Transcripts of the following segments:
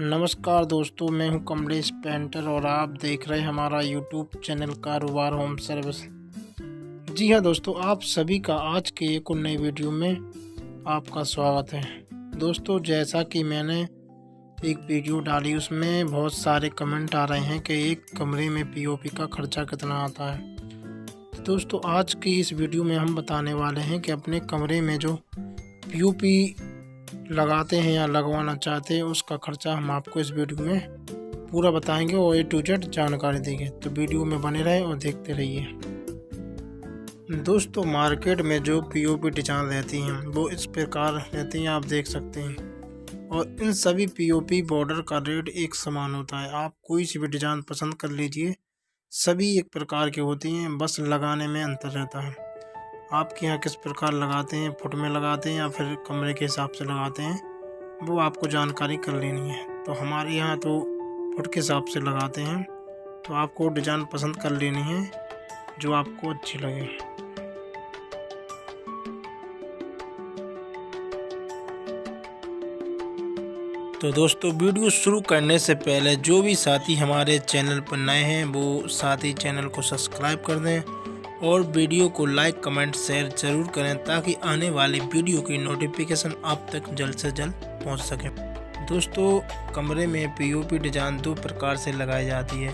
नमस्कार दोस्तों, मैं हूं कमलेश पेंटर और आप देख रहे हैं हमारा यूट्यूब चैनल कारोबार होम सर्विस। जी हाँ दोस्तों, आप सभी का आज के एक और नई वीडियो में आपका स्वागत है। दोस्तों, जैसा कि मैंने एक वीडियो डाली उसमें बहुत सारे कमेंट आ रहे हैं कि एक कमरे में पीओपी का खर्चा कितना आता है। तो दोस्तों, आज की इस वीडियो में हम बताने वाले हैं कि अपने कमरे में जो पीओपी लगाते हैं या लगवाना चाहते हैं उसका खर्चा हम आपको इस वीडियो में पूरा बताएंगे और A to Z जानकारी देंगे। तो वीडियो में बने रहें और देखते रहिए। दोस्तों, मार्केट में जो पीओपी डिजाइन रहती हैं वो इस प्रकार रहती हैं, आप देख सकते हैं। और इन सभी पीओपी बॉर्डर का रेट एक समान होता है। आप कोई सी भी डिजाइन पसंद कर लीजिए, सभी एक प्रकार की होती हैं, बस लगाने में अंतर रहता है। आपके यहाँ किस प्रकार लगाते हैं, फुट में लगाते हैं या फिर कमरे के हिसाब से लगाते हैं, वो आपको जानकारी कर लेनी है। तो हमारे यहाँ तो फुट के हिसाब से लगाते हैं, तो आपको डिज़ाइन पसंद कर लेनी है जो आपको अच्छी लगे। तो दोस्तों, वीडियो शुरू करने से पहले जो भी साथी हमारे चैनल पर नए हैं वो साथी चैनल को सब्सक्राइब कर दें और वीडियो को लाइक कमेंट शेयर ज़रूर करें ताकि आने वाली वीडियो की नोटिफिकेशन आप तक जल्द से जल्द पहुंच सके। दोस्तों, कमरे में पीओपी डिज़ाइन दो प्रकार से लगाई जाती है।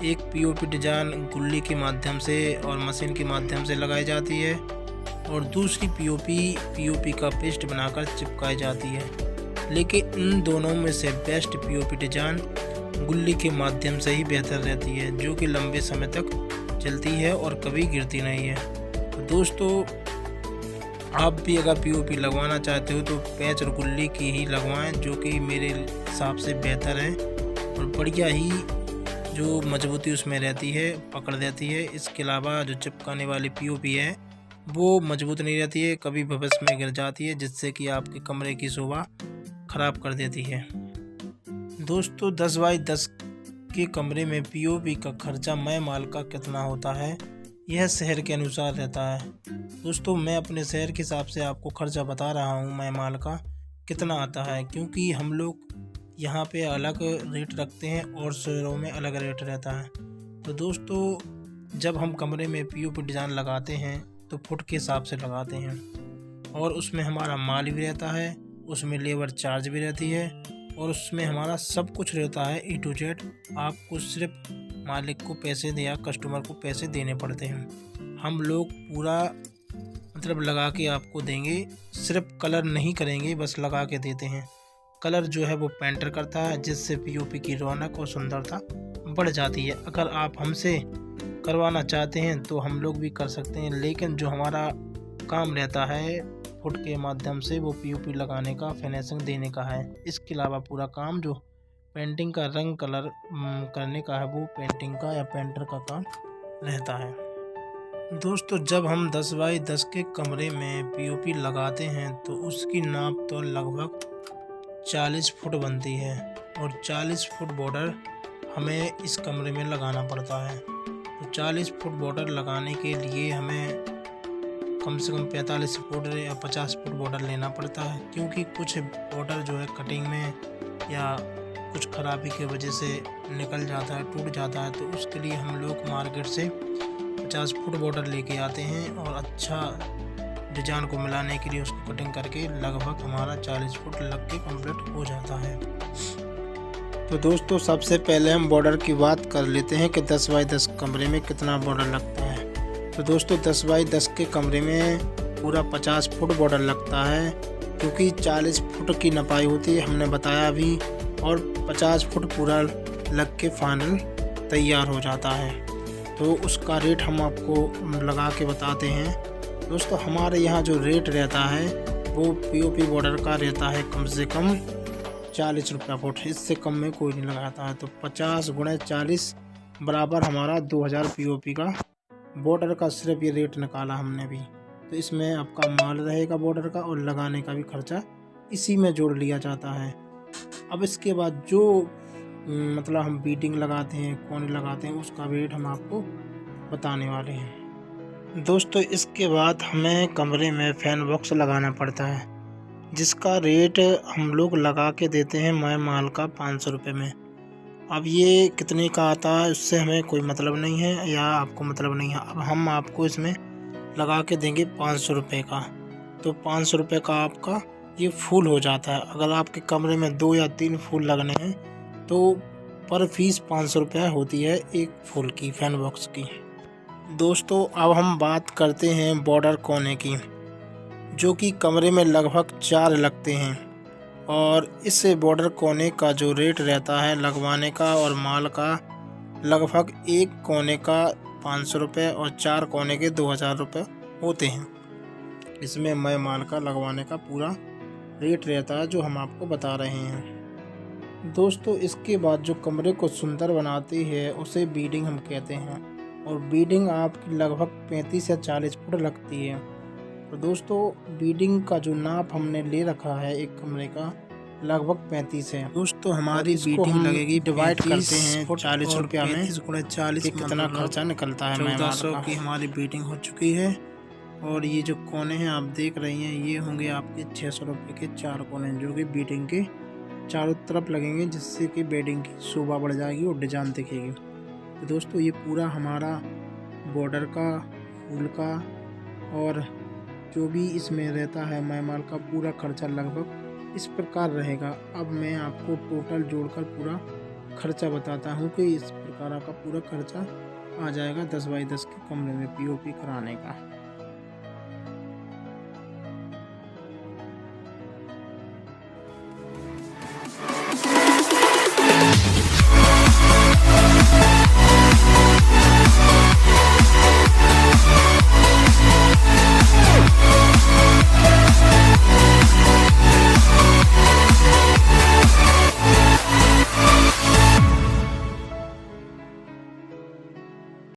एक पीओपी डिज़ाइन गुल्ली के माध्यम से और मशीन के माध्यम से लगाई जाती है और दूसरी पीओपी का पेस्ट बनाकर चिपकाई जाती है। लेकिन इन दोनों में से बेस्ट पीओपी डिज़ाइन गुल्ली के माध्यम से ही बेहतर रहती है, जो कि लंबे समय तक चलती है और कभी गिरती नहीं है। तो दोस्तों, आप भी अगर पीओपी लगवाना चाहते हो तो पैच और गुल्ली की ही लगवाएं, जो कि मेरे हिसाब से बेहतर है और बढ़िया ही जो मजबूती उसमें रहती है, पकड़ देती है। इसके अलावा जो चिपकाने वाली पीओपी है वो मजबूत नहीं रहती है, कभी भविष्य में गिर जाती है, जिससे कि आपके कमरे की शोभा खराब कर देती है। दोस्तों, 10 बाई 10 के कमरे में पीओपी का खर्चा मय माल का कितना होता है, यह शहर के अनुसार रहता है। दोस्तों, मैं अपने शहर के हिसाब से आपको खर्चा बता रहा हूँ मय माल का कितना आता है, क्योंकि हम लोग यहाँ पे अलग रेट रखते हैं और शहरों में अलग रेट रहता है। तो दोस्तों, जब हम कमरे में पीओपी डिज़ाइन लगाते हैं तो फुट के हिसाब से लगाते हैं और उसमें हमारा माल भी रहता है, उसमें लेबर चार्ज भी रहती है और उसमें हमारा सब कुछ रहता है A to Z। आपको सिर्फ मालिक को पैसे या कस्टमर को पैसे देने पड़ते हैं। हम लोग पूरा मतलब लगा के आपको देंगे, सिर्फ कलर नहीं करेंगे, बस लगा के देते हैं। कलर जो है वो पेंटर करता है, जिससे पीओपी की रौनक और सुंदरता बढ़ जाती है। अगर आप हमसे करवाना चाहते हैं तो हम लोग भी कर सकते हैं, लेकिन जो हमारा काम रहता है फुट के माध्यम से वो पीओपी लगाने का, फिनिशिंग देने का है। इसके अलावा पूरा काम जो पेंटिंग का, रंग कलर करने का है, वो पेंटिंग का या पेंटर का काम रहता है। दोस्तों, जब हम 10 बाई 10 के कमरे में पीओपी लगाते हैं तो उसकी नाप तो लगभग 40 फुट बनती है और 40 फुट बॉर्डर हमें इस कमरे में लगाना पड़ता है। तो 40 फुट बॉर्डर लगाने के लिए हमें कम से कम 45 फुट या 50 फुट बॉर्डर लेना पड़ता है, क्योंकि कुछ बॉर्डर जो है कटिंग में या कुछ खराबी की वजह से निकल जाता है, टूट जाता है। तो उसके लिए हम लोग मार्केट से 50 फुट बॉर्डर लेके आते हैं और अच्छा डिजाइन को मिलाने के लिए उसको कटिंग करके लगभग हमारा 40 फुट लग के कंप्लीट हो जाता है। तो दोस्तों, सबसे पहले हम बॉर्डर की बात कर लेते हैं कि 10 बाई 10 कमरे में कितना बॉर्डर लगता है। तो दोस्तों, 10 बाई 10 के कमरे में पूरा 50 फुट बॉर्डर लगता है, क्योंकि 40 फुट की नपाई होती है, हमने बताया भी, और 50 फुट पूरा लग के फाइनल तैयार हो जाता है। तो उसका रेट हम आपको लगा के बताते हैं। दोस्तों, हमारे यहाँ जो रेट रहता है वो पीओपी बॉर्डर का रहता है कम से कम 40 रुपये फुट, इससे कम में कोई नहीं लगाता है। तो 50 × 40 बराबर हमारा 2000 पीओपी का बॉर्डर का सिर्फ ये रेट निकाला हमने भी। तो इसमें आपका माल रहेगा बॉर्डर का और लगाने का भी खर्चा इसी में जोड़ लिया जाता है। अब इसके बाद जो मतलब हम बीटिंग लगाते हैं, कोने लगाते हैं, उसका रेट हम आपको बताने वाले हैं। दोस्तों, इसके बाद हमें कमरे में फैन बॉक्स लगाना पड़ता है। जिसका रेट हम लोग लगा के देते हैं मय माल का 500 रुपये में। अब ये कितने का आता है उससे हमें कोई मतलब नहीं है या आपको मतलब नहीं है। अब हम आपको इसमें लगा के देंगे 500 रुपये का, तो 500 रुपये का आपका ये फूल हो जाता है। अगर आपके कमरे में 2 या 3 फूल लगने हैं तो पर फीस 500 रुपये होती है एक फूल की, फैन बॉक्स की। दोस्तों अब हम बात करते हैं बॉर्डर कोने की, जो कि कमरे में लगभग 4 लगते हैं। और इस बॉर्डर कोने का जो रेट रहता है लगवाने का और माल का, लगभग एक कोने का 500 रुपये और 4 कोने के 2000 रुपये होते हैं। इसमें मय माल का लगवाने का पूरा रेट रहता है जो हम आपको बता रहे हैं। दोस्तों इसके बाद जो कमरे को सुंदर बनाती है उसे बीडिंग हम कहते हैं, और बीडिंग आपकी लगभग 35 या 40 फुट लगती है। तो दोस्तों बीडिंग का जो नाप हमने ले रखा है एक कमरे का लगभग 35 है। दोस्तों हमारी बीडिंग लगेगी, डिवाइड करते हैं 40 रुपया में, 40 कितना खर्चा निकलता है। 1400 की हमारी बीडिंग हो चुकी है। और ये जो कोने हैं आप देख रही हैं ये होंगे आपके 600 रुपये के 4 कोने, जो कि बीडिंग के चारों तरफ लगेंगे, जिससे कि बेडिंग की शोभा बढ़ जाएगी और डिजाइन दिखेगी। तो दोस्तों ये पूरा हमारा बॉर्डर का, फूल का और जो भी इसमें रहता है मय माल का पूरा खर्चा लगभग इस प्रकार रहेगा। अब मैं आपको टोटल जोड़कर पूरा खर्चा बताता हूँ कि इस प्रकार का पूरा खर्चा आ जाएगा 10 बाई 10 के कमरे में पीओपी कराने का।